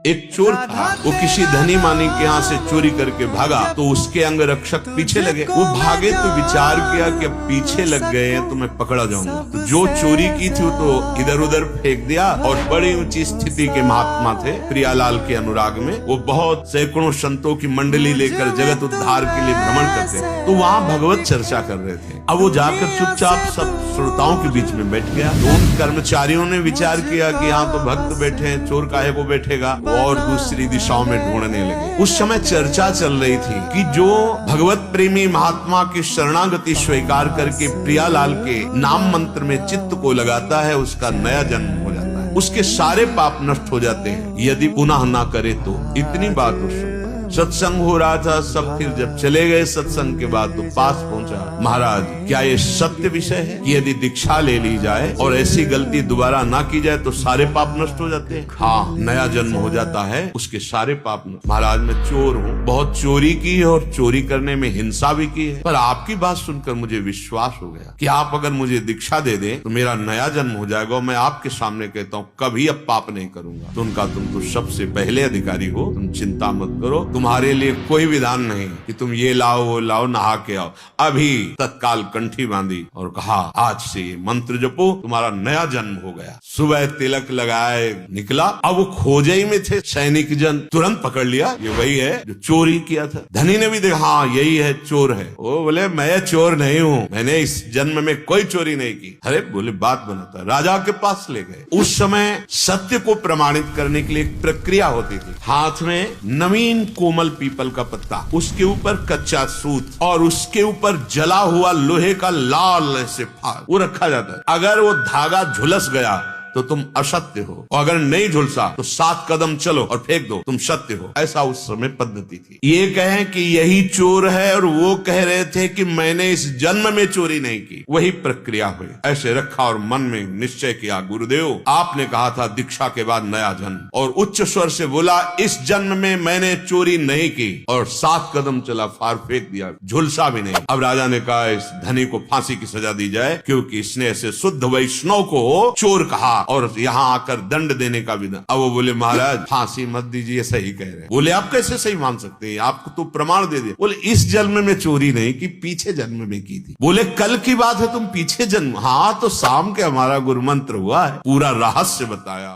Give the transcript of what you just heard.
एक चोर था, वो किसी धनी मानी के यहाँ से चोरी करके भागा तो उसके अंग रक्षक पीछे लगे। वो भागे तो विचार किया कि अब पीछे लग गए हैं तो मैं पकड़ा जाऊंगा। तो जो चोरी की थी वो तो इधर उधर फेंक दिया। और बड़ी ऊंची स्थिति के महात्मा थे, प्रियालाल के अनुराग में वो बहुत सैकड़ों संतों की मंडली लेकर जगत उद्धार के लिए भ्रमण करते थे। तो वहाँ भगवत चर्चा कर रहे थे। अब वो जाकर चुपचाप सब श्रोताओं के बीच में बैठ गया। तो उन कर्मचारियों ने विचार किया कि यहाँ तो भक्त बैठे हैं, चोर काहे को बैठेगा, और दूसरी दिशाओं में ढूंढने लगे। उस समय चर्चा चल रही थी कि जो भगवत प्रेमी महात्मा की शरणागति स्वीकार करके प्रियालाल के नाम मंत्र में चित्त को लगाता है, उसका नया जन्म हो जाता है, उसके सारे पाप नष्ट हो जाते हैं यदि पुनः ना करे तो। इतनी बात हो सकती। सत्संग हो रहा था, सब फिर जब चले गए सत्संग के बाद तो पास पहुंचा, महाराज क्या ये सत्य विषय है कि यदि दीक्षा ले ली जाए और ऐसी गलती दोबारा ना की जाए तो सारे पाप नष्ट हो जाते हैं? हाँ, नया जन्म हो जाता है, उसके सारे पाप नष्ट। महाराज मैं चोर हूँ, बहुत चोरी की है और चोरी करने में हिंसा भी की है, पर आपकी बात सुनकर मुझे विश्वास हो गया कि आप अगर मुझे दीक्षा दे दें तो मेरा नया जन्म हो जाएगा। मैं आपके सामने कहता हूँ कभी अब पाप नहीं करूंगा। तो उनका तुम तो सबसे पहले अधिकारी हो, तुम चिंता मत करो, तुम्हारे लिए कोई विधान नहीं कि तुम ये लाओ वो लाओ, नहा के आओ। अभी तत्काल कंठी बांधी और कहा आज से मंत्र जपो, तुम्हारा नया जन्म हो गया। सुबह तिलक लगाए निकला। अब वो खोजे ही में थे, सैनिक जन तुरंत पकड़ लिया, ये वही है जो चोरी किया था। धनी ने भी देखा, हाँ यही है, चोर है। वो बोले मैं चोर नहीं हूँ, मैंने इस जन्म में कोई चोरी नहीं की। अरे बोले बात बनाता, राजा के पास ले गए। उस समय सत्य को प्रमाणित करने के लिए एक प्रक्रिया होती थी। हाथ में नवीन कोमल पीपल का पत्ता, उसके ऊपर कच्चा सूत और उसके ऊपर जला हुआ लोहे का लाल ऐसे फार वो रखा जाता है। अगर वो धागा झुलस गया तो तुम असत्य हो, और अगर नहीं झुलसा तो 7 कदम चलो और फेंक दो, तुम सत्य हो। ऐसा उस समय पद्धति थी। ये कहें कि यही चोर है और वो कह रहे थे कि मैंने इस जन्म में चोरी नहीं की, वही प्रक्रिया हुई। ऐसे रखा और मन में निश्चय किया, गुरुदेव आपने कहा था दीक्षा के बाद नया जन्म, और उच्च स्वर से बोला इस जन्म में मैंने चोरी नहीं की, और 7 कदम चला, फार फेंक दिया, झुलसा भी नहीं। अब राजा ने कहा इस धनी को फांसी की सजा दी जाए, क्योंकि इसने ऐसे शुद्ध वैष्णव को चोर कहा और यहाँ आकर दंड देने का विधान। अब वो बोले महाराज फांसी मत दीजिए, सही कह रहे हैं। बोले आप कैसे सही मान सकते हैं, आपको तो प्रमाण दे दिया। बोले इस जन्म में चोरी नहीं की, पीछे जन्म में की थी। बोले कल की बात है, तुम पीछे जन्म। हाँ तो शाम के हमारा गुरु मंत्र हुआ है, पूरा रहस्य बताया।